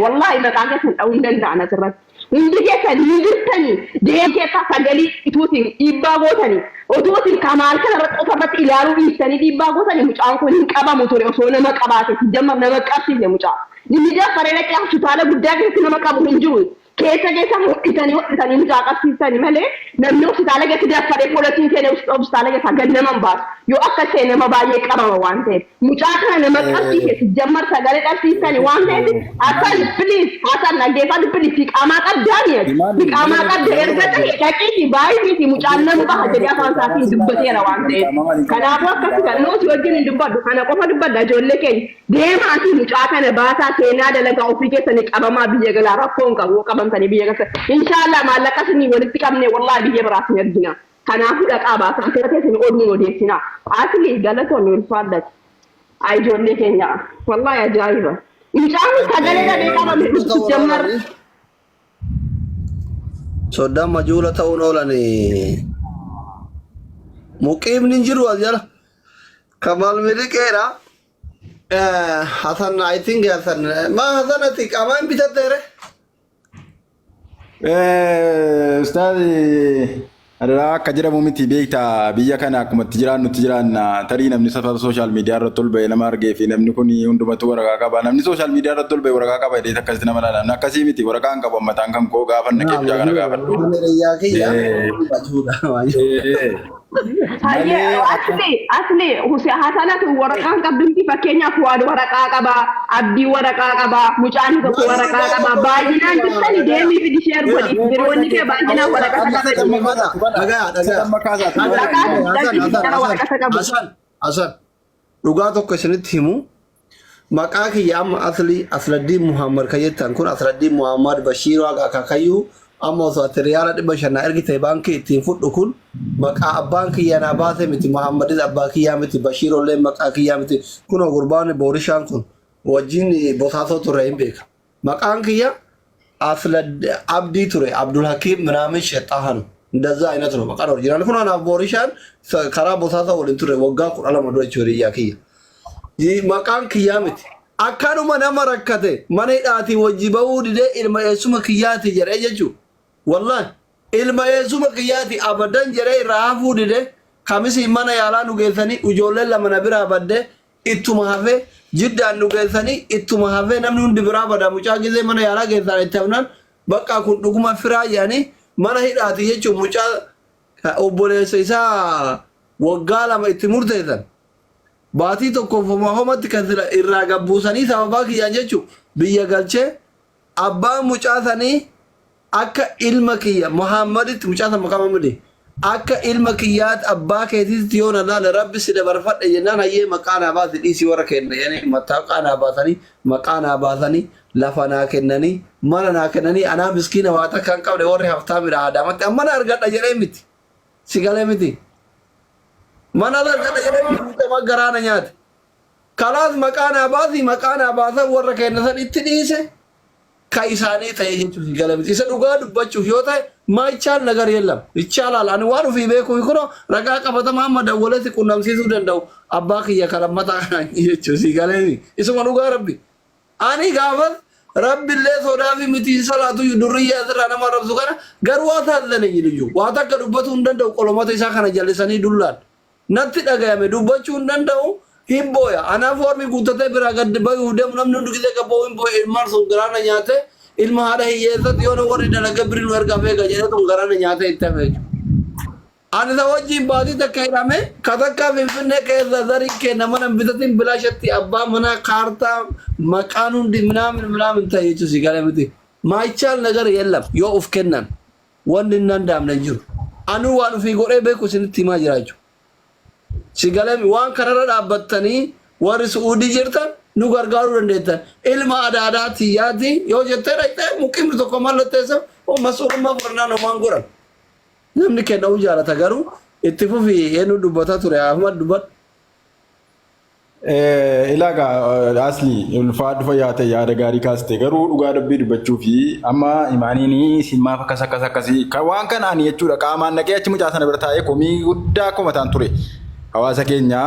والله ما قاعدة أوندن أنا ترى hundi keessan hindirtanii deem keessaa sagalii ituutiin dhiibbaa gootanii otuutiin kamaal kana irratti ofirratti ilaaluu dhiistanii dhiibbaa gootanii mucaan kun hin qabamu ture osoo nama qabaate jamma nama qabsiifne mucaa inni jaffaree dhaqee hospitaala guddaa keessatti nama qabu hin jiru keessa hodhitanii mucaa qabsiisanii malee namni hospitaala keessatti jaffaree poolatiin seenee hospitaala keessaa gad nama baatu yoo akka seenee nama baay'ee qabama waan ta'eef mucaa kana nama qabsiise jammar sagalee qabsiisanii waan ta'eef asan please asan nageeffatu please qaamaa qabdaani qaamaa qabda erga ta'e dhaqiifi baay'ee mucaan nama baha jedhee afaan isaatiin dubbateera waan ta'eef kanaafuu akkasii kan nuti wajjin hin dubbadhu kana qofa dubbadha ijoollee keenya deemaatii mucaa kana baasaa seenaa dalagaa ofii keessanii qabamaa biyya galaa rakkoon qabu qabamtanii biyya galaa inshallah maallaqa isinii walitti qabnee wallahi biyya biraas ni argina kanaafuu dhaqaa baasaa keessatti oduun odeessina asli galatoonni ulfaadhati ijoollee keenya wallahi ajaa'iba mucaan sagalee dhabee qabame jammar soddaan majuula ta'uun oolani muqiimni jiru as jala kamal miliqeera Hasan I think Hasan ma Hasan ati qamaan bitateere Ustaz ada akka jedhamu miti beekta biyya kana akkuma nuti jiran tarii namni safara social media irratti ol ba'e nama argee fi namni kun hundumatu waraqaa qaba namni social media irratti ol ba'e waraqaa qaba jedhee akkasitti nama laala akkasii miti waraqaan qabu ammataan kan koo gaafanna keessa kana gaafadhu asli hasanatu waraqaan qabdumti fakkeenyaaf waad waraqaa qaba abdii waraqaa qaba mucaan tokko waraqaa qaba baay'inaan jirtani deemii fi disheer godhi biroonni kee baay'inaan waraqaa qaba Hasan dhugaa tokko isinitti himu maqaa kiyya amma asladdiin Muhammad kayyattan kun asladdiin Muhammad Bashir waaqa akaakayyuu amma osoo ati riyaala 500 ergite baankii ittiin fudhu kun maqaa abbaan kiyya naa baase miti Muhammadis abbaa kiyyaa miti Bashir ollee maqaa kiyyaa miti kunoo gurbaan boorishaan kun wajjin bosaasoo ture hin beeka maqaan kiyya abdii ture Abdul Hakim ምናምን ሸጣሃን እንደዛ አይነት ነው መቃ ነው ጅራል ኩና ቦሪሻን ከራ ቦሳሳ ወልን ture waggaa 12 dochi wariya kiyya maqaan kiyyaa miti akkanuma nama rakkate mana hidhaatii wajji bahuu didee ilma eessuma kiyyaati jedhee jechuudha wallahi ilma eessuma kiyyaati abadan jedhee irraa hafuu didee kamisi mana yaalaa nu geessanii ijoolleen lama na biraa baddee ittuma hafee jiddaan nu geessanii ittuma hafee namni hundi biraa bada mucaa gisee mana yaalaa geessan itti hafnaan bakka kun dhuguma firaa jedhanii mana hidhaati jechuun mucaa obboleessa isaa waggaa lama itti murteessan baatii tokkoof homatti kan irraa gabbuusanii sababaa kiyyaan jechuun biyya galchee abbaan mucaa sanii akka ilma kiyya Muhammaditti mucaa san maqaa Muhammadi akka ilma kiyyaat abbaa keetiitti yoo nalaale rabbi si dabarfadhe jennaan hayyee maqaa naa baasi dhiisii warra kenna jedhanii mattaaqa naa baasanii maqaa naa baasanii lafa naa kennanii mana naa kennanii anaa miskiina waa takka hin qabne warri haftaa midha aadaamatti amma na argadha jedhee miti si galee miti mana la kada jedhee miti garaana nyaate kalaas maqaa naa baasii maqaa naa baasan warra kenna san itti dhiise ka isaanii ta'e jechuun si galee miti isa dhugaa dubbachuuf yoo ta'e maa ichaal nagar yeellam ichaalaal ani waan ofii beekuu kuno ragaa qabatamaa amma dawwaletti qunnamsiisuu danda'u abbaa kiyya kalammataa kana jechuun si galee isuma dhugaa rabbi ani gaafas rabbillee sodaa fi miti salaatu durriyaa irraa nama rabsu kana garuu waa taasisan eenyu waa takka dubbatu hin danda'u qolomata isaa kana jallisanii dullaan natti dhagayame dubbachuu hin danda'u himbooya anaaf warmi guuttatee biraa gad bahuu deemu namni hundi gisee gabboo himbooya ilmaan sun garaana nyaate ilma haadha hiyyeessatti yoo warri dalaga birii nu erga beeka jedhee tun garaana nyaate itti hafe ani isa wajjin baatii takka hidhame ka takka finfinnee keessa zarii kenna mana bitatiin bilaashatti abbaa mana kaartaa maqaan hundi minaamin ta'e jechuun si galee miti maayichaal nagar yeellam yoo of kennan wanni hin danda'amne jiru anuu waan ofii godhee beeku isinitti himaa jiraachuu si galee waan kanarra dhaabbattanii warri su'uudii jirtan nu gargaaruu dandeettan ilma aadaa tiyyaati yoo jettee dhaqxee muqimni tokko mallatteessa mas'uulummaa furnaan homaan godhan namni kennuu jaalata garuu itti fufii eenyu dubbataa ture Ahmad dubbat ilaga asli ulfaadhu fayyaate yaada gaarii kaaste garuu dhugaa dubbii dubbachuu fi amma imaaniini simmaaf akkasii ka waan kanaan jechuudha qaamaan naqee achi mucaa sana bira taa'ee komii guddaa komataan ture hawaasa keenya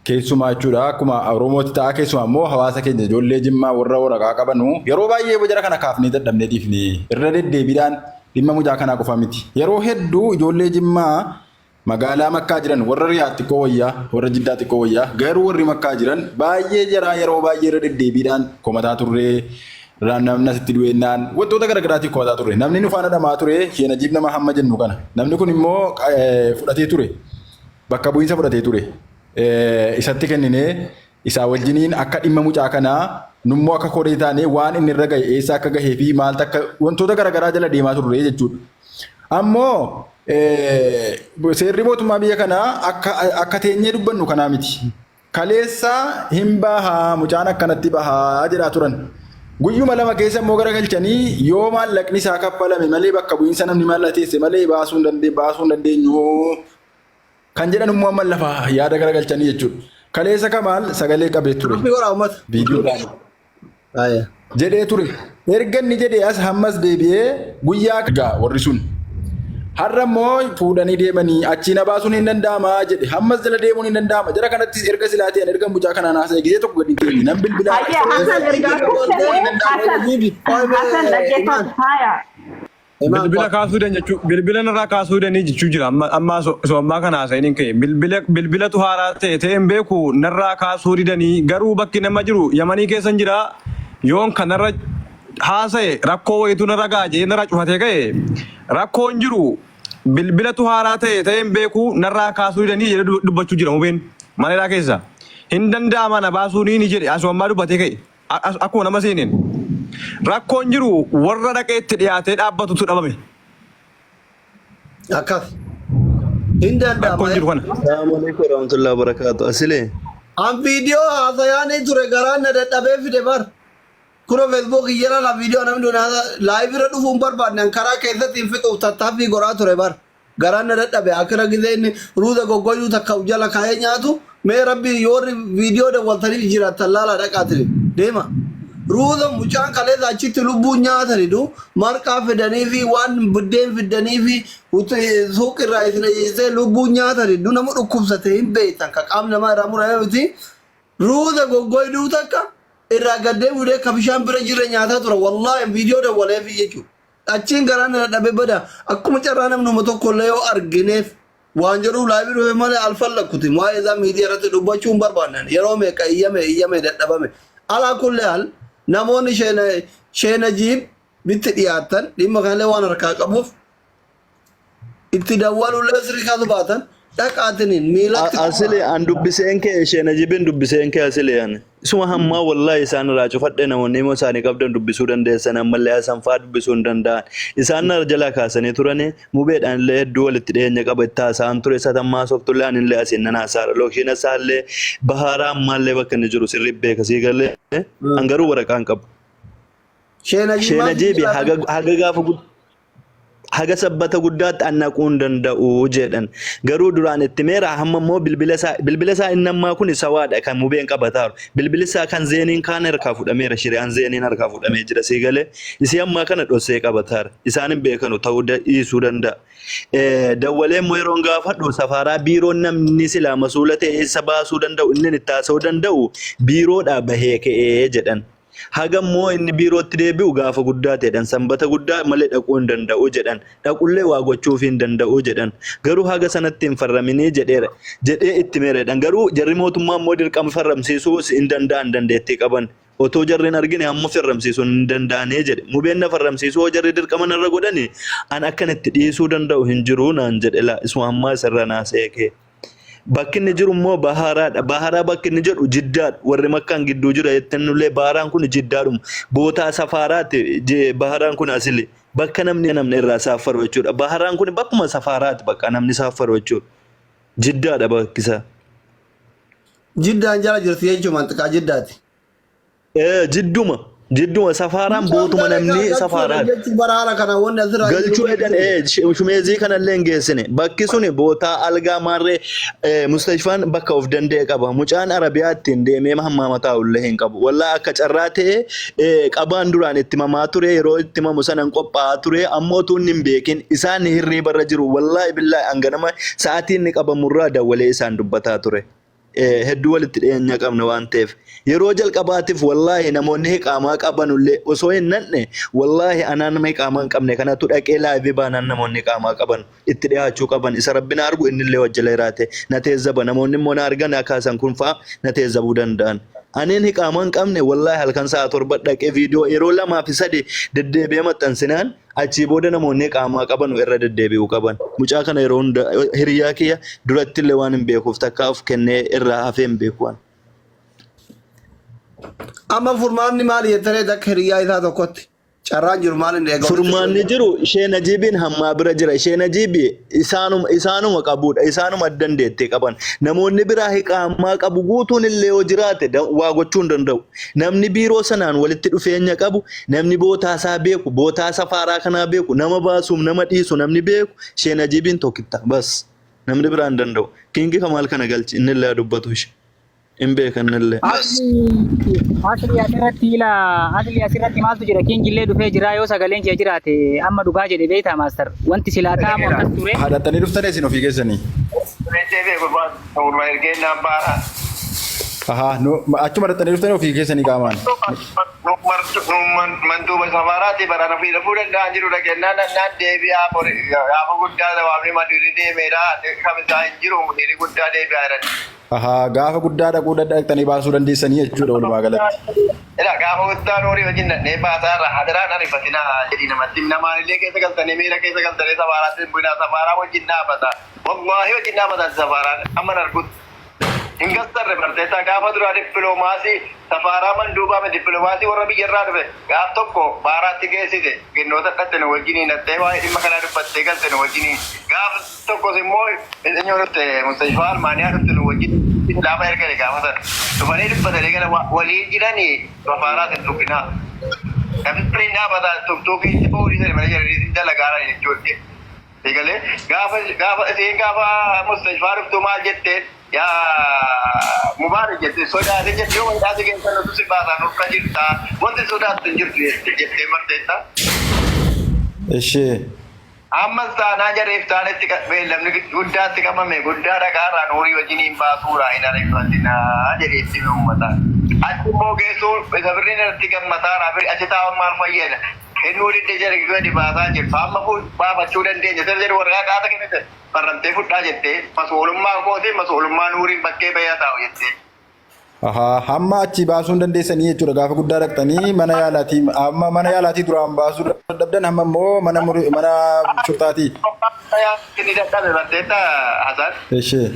keessumaa jechuudha akkuma Oromootti ta'a keessumaa immoo hawaasa keenya ijoollee Jimmaa warra waraqaa qabanu yeroo baay'ee bojara kana kaafnee dadhabneetiif ni irra deddeebiidhaan dhimma mujaa kanaa qofa miti. Yeroo hedduu ijoollee Jimmaa magaalaa Makkaa jiran warra Riyaad xiqqoo wayyaa warra Jiddaa xiqqoo wayyaa garuu warri Makkaa jiran baay'ee jara yeroo baay'ee irra deddeebiidhaan komataa turree namni asitti du'ennaan wantoota garaagaraatiif komataa turre namni nu faana dhamaa ture Sheek Najiib nama hamma jennu kana namni kun immoo fudhatee ture. Bakka bu'iinsa fudhatee ture. Isatti kenninee isaa wajjiniin akka dhimma mucaa kanaa nummoo akka koree taanee waan inni irra gahe eessa akka gahee fi maaltu akka wantoota garaagaraa jala deemaa turre jechuudha. Ammoo seerri mootummaa biyya kanaa akka teenyee dubbannu kanaa miti. Kaleessa hin bahaa mucaan akkanatti bahaa jedhaa turan. Guyyuma lama keessa immoo garagalchanii yoo maallaqni isaa kaffalame malee bakka bu'iinsa namni mallateesse malee baasuu hin dandeenyu. Kan jedhan immoo amma lafa yaada garagalchanii jechuudha. Kaleessa Kamaal sagalee qabee ture. Viidiyoodhaan. Jedhee ture. Erga inni jedhee as hammas deebi'ee guyyaa gaa warri sun. Har'a immoo fuudhanii deemanii achiin baasuun hin danda'ama jedhe. Hammas jala deemuun hin danda'ama. Jara kanattis erga silaa ta'an erga mucaa kanaan haasa'e gisee tokko gadi keenya. Nan bilbilaa. Bilbila kaasuu dan jechuun bilbila narraa kaasuu danii jechuu jira amma ammaa kana haasa'iniin ka'e bilbilatu haaraa ta'e ta'een beeku narraa kaasuu didanii garuu bakki nama jiru Yamanii keessan jira yoon kanarra haasa'e rakkoo wayituu narra gaajee narra cufatee ka'e rakkoon jiru bilbilatu haaraa ta'e ta'een beeku narraa kaasuu didanii jedhe dubbachuu jira mubeen maneedhaa keessa hin danda'ama na baasuu ni jedhe asuma ammaa dubbatee ka'e akkuma nama seeneen. Rakkoon jiru warra dhaqeetti dhiyaatee dhaabbatutu dhabame. Akkas. Hin danda'ama. Rakkoon jiru kana. Assalamu alaikum warahmatullahi wabarakatuh. Asile. An viidiyoo haasayaanii ture garaan na dadhabee fide bar. Kuro Facebook jala la viidiyoo namni doonaa live irra dhufuun barbaadne karaa keessatti hin fixuuf tattaaffii goraa ture bar. Garaan na dadhabe akkana gisee inni ruuza goggoyuu takka jala kaayee nyaatu mee rabbi yoo viidiyoo dawwaltaniif jiraatan laala dhaqaatiri deema. Ruuza mucaan kaleessa achitti lubbuun nyaataniidhu marqaa fidanii fi waan buddeen fidanii fi suuqirraa isin ajjeesee lubbuun nyaataniidhu nama dhukkubsate hin beektan ka qaamni namaa irraa murame miti. Ruuza goggoyduu takka irraa gaddee fuudhee ka bishaan bira jirre nyaataa tura wallaahi viidiyoo dawwaleef jechuudha. Achiin garaan na dhabe bada akkuma carraa namnuma tokkollee yoo argineef waan jedhuuf laabii dhufe malee alfallakkuti waa'ee isaa miidiyaa irratti dubbachuun barbaadan yeroo meeqa iyyame dadhabame alaa kullee haal. Namoonni Sheek Najiib bitti dhiyaatan dhimma kanallee waan harkaa qabuuf itti dawwaluullee sirrii kaasuu baatan dhaqaatiniin miilatti. Asile an dubbiseen kee Sheek Najiibin dubbiseen kee asile yaani. Isuma hammaa wallahi isaan irraa cufadhe namoonni immoo isaanii qabdan dubbisuu dandeessan ammallee isaan fa'aa dubbisuu hin danda'an. Isaan narra jalaa kaasanii turanii mubeedhaan illee hedduu walitti dhiyeenya qaba itti haasa'an ture satammaa softullee anillee asiin nan haasaara lookiin isaallee baharaa ammaallee bakka inni jiru sirrii beekasii galee an garuu waraqaan qabu. Sheek Najiib haga gaafa haga sabbata guddaatti annaquu hin danda'u jedhan garuu duraan itti meera hamma immoo bilbila isaa inni ammaa kun sawaadha kan mubeen qabataaru bilbili isaa kan zeeniin kaan harkaa fudhameera shiriyaan zeeniin harkaa fudhamee jira sii galee isii ammaa kana dhossee qabataara isaan hin beekanu ta'uu dhiisuu danda'a dawwalee immoo yeroon gaafadhu safaaraa biiroon namni silaa masuula ta'e eessa baasuu danda'u inni itti haasa'uu danda'u biiroodhaa bahee ka'ee jedhan. Hagammoo inni biirootti deebi'u gaafa guddaa ta'edhan sanbata guddaa malee dhaquu hin danda'u jedhan dhaqullee waa gochuuf hin danda'u jedhan garuu haga sanatti hin farraminii jedhee itti meeredhan garuu jarri mootummaa immoo dirqama farramsiisuu hin danda'an dandeettii qaban otoo jarriin argine hamma farramsiisuu hin danda'anii jedhe mubeen na farramsiisuu jarri dirqama narra godhani an akkanatti dhiisuu danda'u hin jiru naan jedhe la isuma hammaa isarra naasee kee. Bakki inni jiru immoo baharaadha. Baharaa bakki inni jedhu jiddaadha. Warri makkaan gidduu jira jettannullee baharaan kun jiddaadhuma. Bootaa safaaraati baharaan kun asili. Bakka namni irraa saaffaru jechuudha. Baharaan kun bakkuma safaaraati bakka namni saaffaru jechuudha. Jiddaadha bakkisaa. Jiddaan jala jirti jechuudha mantiqaa jiddaati. Jidduma jidduma safaaraan bootuma namni safaaraan baraara kana wanni asirraa galchuu edhan shumeezii kanallee hin geessine bakki suni bootaa algaa maarree mustashfaan bakka of danda'e qaba mucaan arabiyaatti hin deemee hammaamataa ullee hin qabu wallaahi akka carraa ta'e qabaan duraan itti mamaa ture yeroo itti mamu sanan qophaa'aa ture ammoo tuun hin beekin isaan hirriibarra jiru wallaahi billaahi hanganama sa'aatiin ni qabamurraa dawwalee isaan dubbataa ture. Hedduu walitti dhiyeenya qabna waan ta'eef yeroo jalqabaatiif wallaahi namoonni hiqaamaa qabanullee osoo hin nanne wallaahi anaan nama hiqaamaa hin qabne kanatu dhaqee laayivii baanaan namoonni hiqaamaa qaban itti dhiyaachuu qaban isa rabbina argu innillee wajjala jiraate na teezzaba namoonni immoo na argan akkaasan kun fa'a na teezzabuu danda'an. Aneen hiqaamaa hin qabne wallaahi halkan sa'a 7 dhaqee viidiyoo yeroo 2 fi 3 deddeebi'ee maxxansinaan achii booda namoonni hiqaamaa qaban irra deddeebi'uu qaban. Mucaa kana yeroo hunda hiriyaa kiyya duratti illee waan hin beekuuf takka of kennee irraa hafee hin beeku waan. Amma furmaanni maali jettanii akka hiriyaa isaa tokkotti carraan jiru maal inni eegamu? Furmaanni jiru ishee Najibiin hammaa bira jira ishee Najibi isaanuma qabudha isaanuma dandeettee qaban namoonni biraa hiqaamaa qabu guutuun illee yoo jiraate waa gochuu hin danda'u namni biiroo sanaan walitti dhufeenya qabu namni bootaa isaa beeku bootaa safaaraa kanaa beeku nama baasuuf nama dhiisu namni beeku ishee Najibiin tokkitta bas namni biraa hin danda'u Kingi Kamaal kana galchi inni illee dubbatu ishee. Imbe kanallee. Asli asirratti maaltu jira Kingillee dhufee jira yoo sagaleen kee jiraate amma dhugaa jedhe beektaa maaster wanti silaa taa'amu akkas ture. Haadhatanii dhuftanii isin ofii keessanii. Achuma haadhatanii dhuftanii ofii keessanii qaamaan. Mantuuba safaaraatti barana fuudhuu danda'an jiru dhageenyaan naan deebi'aa gaafa guddaa dabaabni madirii deemeedha kamisaa hin jiru madirii guddaa deebi'aa jiran. Gaafa guddaa dhaquu dhaqxanii baasuu dandeessanii jechuudha walumaa galatti. Gaafa guddaa noorii wajjin dhaqnee baasaa irraa hadaraan ariifatinaa jedhii namatti namaanillee keessa galtanii miira keessa galtanii safaaraatti bu'inaa safaaraa wajjin dhaabata. Wallaahi wajjin dhaabata safaaraan amma nargutti. Hin gastarre barteessaa gaafa duraa dippiloomaasii safaaraa manduubaa dippiloomaasii warra biyyarraa dhufe gaaf tokko baaraatti geessite gennoota dhatte nu wajjiniin dhattee waa'ee dhimma kanaa dubbattee galte nu wajjiniin gaaf tokkos immoo eenyoo dhufte Mustashfaa Almaaniyaa dhufte nu wajjin laafa ergale gaafa sana dhufanii dubbatanii gara waliin jiranii safaaraatti dhufinaa gaaffiin dhaabataa tuktuukiin itti ba'uudhiisanii mana jedhanii dalagaadha jechuudha. Egalee gaafa Mustashfaa dhuftu maal jetteen yaa Mubaarak jettee sodaatee jettee yoo wayidhaati keessan nuti si baasaan urka jirta wanti sodaattu hin jirtu jettee marteetta. Ishee. Ammas taanaa jareef taanetti beellamni guddaatti qabame guddaa dhagaarraa noorii wajjiniin baasuudha hin ariifatinaa jedheetti uummataa. Achi immoo geessuu isa birriin irratti gammataadha achi taa'uun maal fayyada. Inni walitti jara gadi baasaa jirtu amma baafachuu dandeenya sirna jedhu waraqaa qaata kennite barramtee fudhaa jettee masoolummaa kootiin masoolummaa nuuriin bakkee bayyaa taa'u jettee. Hamma achi baasuu dandeessanii jechuudha gaafa guddaa dhaqxanii mana yaalaatii amma mana yaalaatii duraan baasuu dadhabdan hamma immoo mana shurtaatii. Inni dadhabe barteetta Hasan. Ishee.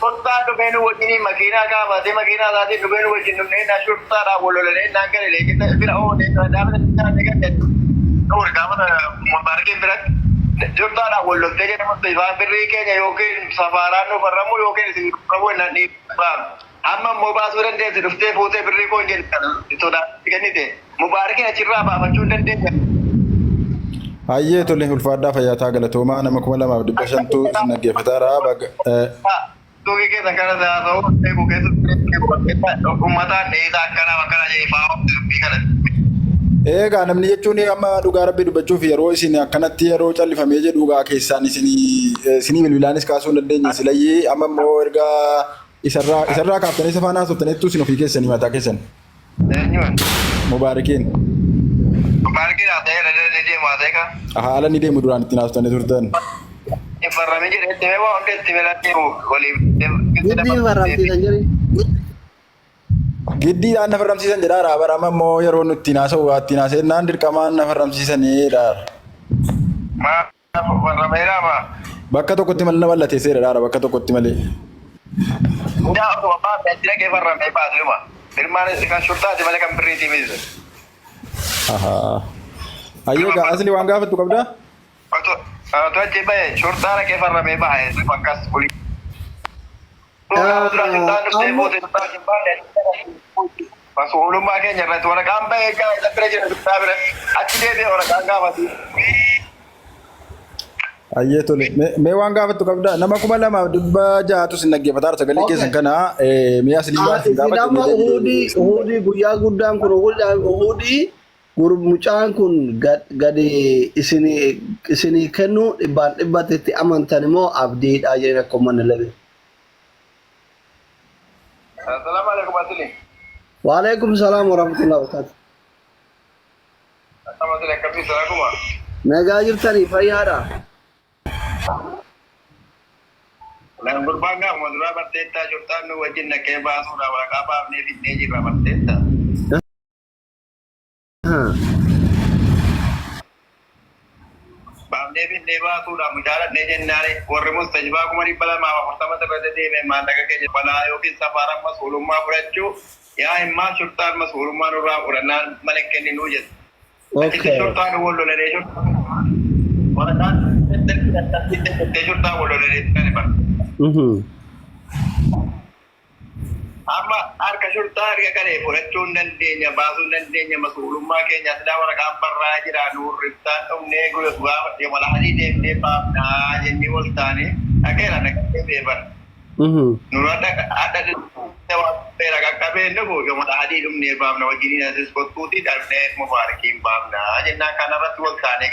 Shurtaa dhufeenuu wajjiniin makiinaa gaafatee makiinaa isaatiin dhufeenuu wajjin dhufnee naa shurtaadhaan walolanee naan gale leekita bira oonee dhaabata isaanii gaddeetu. Nuuri gaafata Mubaarakiin biratti shurtaadhaan walloltee jedhamu ifaa birrii keenya yookiin safaaraan nuuf har'amu yookiin isin qabu hin dhiibbaan. Amma immoo baasuu dandeessi dhuftee fuutee birrii koo hin jedhu sodaatti kennite Mubaarakiin achirraa baafachuu hin dandeenya. Hayyee tole ulfaadhaa fayyaataa galatoomaa nama 2500 isin dhaggeeffataadha. Tuki keessa kana saa ta'u eegu keessatti uummataan dheedaa akkana jedhee dubbii kana. Egaa namni jechuun amma dhugaa rabbii dubbachuuf yeroo isin akkanatti yeroo callifamee jedhu dhugaa keessaan isinii bilbilaanis kaasuu hin dandeenye silayyee amma immoo erga isarraa kaaftanii safaan haasoftaniittu isin ofii keessanii mataa keessan. Mubaarakiin. Mubaarakiin haasa'ee ni deemu haasa'ee kaa. Haala ni deemu duraan ittiin haasoftanii turtan. Farramee jedhee itti mee waan hunda itti meelaatti waliif. Giddii farramsiisan jedhee. Giddiidhaan na farramsiisan jedhaadha. Barama immoo yeroo nuti ittiin haasa'ennaan dirqamaan na farramsiisanidha. Farrameedhaa maa? Bakka tokkotti malee na mallateesseedha bakka tokkotti malee. Ndaa osoo baasee achi dhaqee farramee baasuma. Firmaan kan shurtaati malee kan birriitii miti. Ayyeegaa asli waan gaafattu qabdaa? Tuh aja baik, shorta nak kefarra mebah ya, sepakas kulit. Mas'uulummaa keenya irratti waraqaan bahee egaa isa bira jira dubbisaa bira achi deebi'ee waraqaan gaafatu. Ayyee tole. Mee waan gaafattu qabda. Nama 2,600 sin dhaggeeffataa sagalee keessan kana mi'a siliimaatti gaafachuu. Uhudii guyyaa guddaan kun uhudii mucaan kun gadi isinii kennu dhibbaan itti amantan immoo abdiidha jedhanii akka uummanni labe. Assalamu alaikum Asili. Waalaikum salaam warahmatullahi wabarakatuh. Assalamu alaikum Assalamu. Nagaa jirtanii fayyaadha. Lan gurbaan gaafa duraa barteettaa jirtaan nu wajjin naqee baasuudha waraqaa baafnee fidnee jirra barteettaa. Baafnee fidnee baasuudha mucaaladhee jennaani warri mustajibaa 240 irratti deemee maallaqa keenya balaa yookiin safaaraan mas'uulummaa fudhachuu yaa himmaa shurtaan mas'uulummaa nurraa fudhannaan mana kenninuu jedhu. Achitti shurtaan wallolee shurtaan waraqaan shurtaan wallolee kan bara. Amma harka shurtaa harka kalee fudhachuun dandeenya baasuun dandeenya mas'uulummaa keenya silaa waraqaan barraa jira nuurriftaan dhumnee guyyaa mala hadii deemnee baafnaa jennee wal taane dhageera naqatee beeban. Nurra adda qaqqabee nufu yoo mala hadii dhumnee baafna wajjiniin asis kottuutii darbnee mubaarakiin baafnaa jennaan kanarratti wal taanee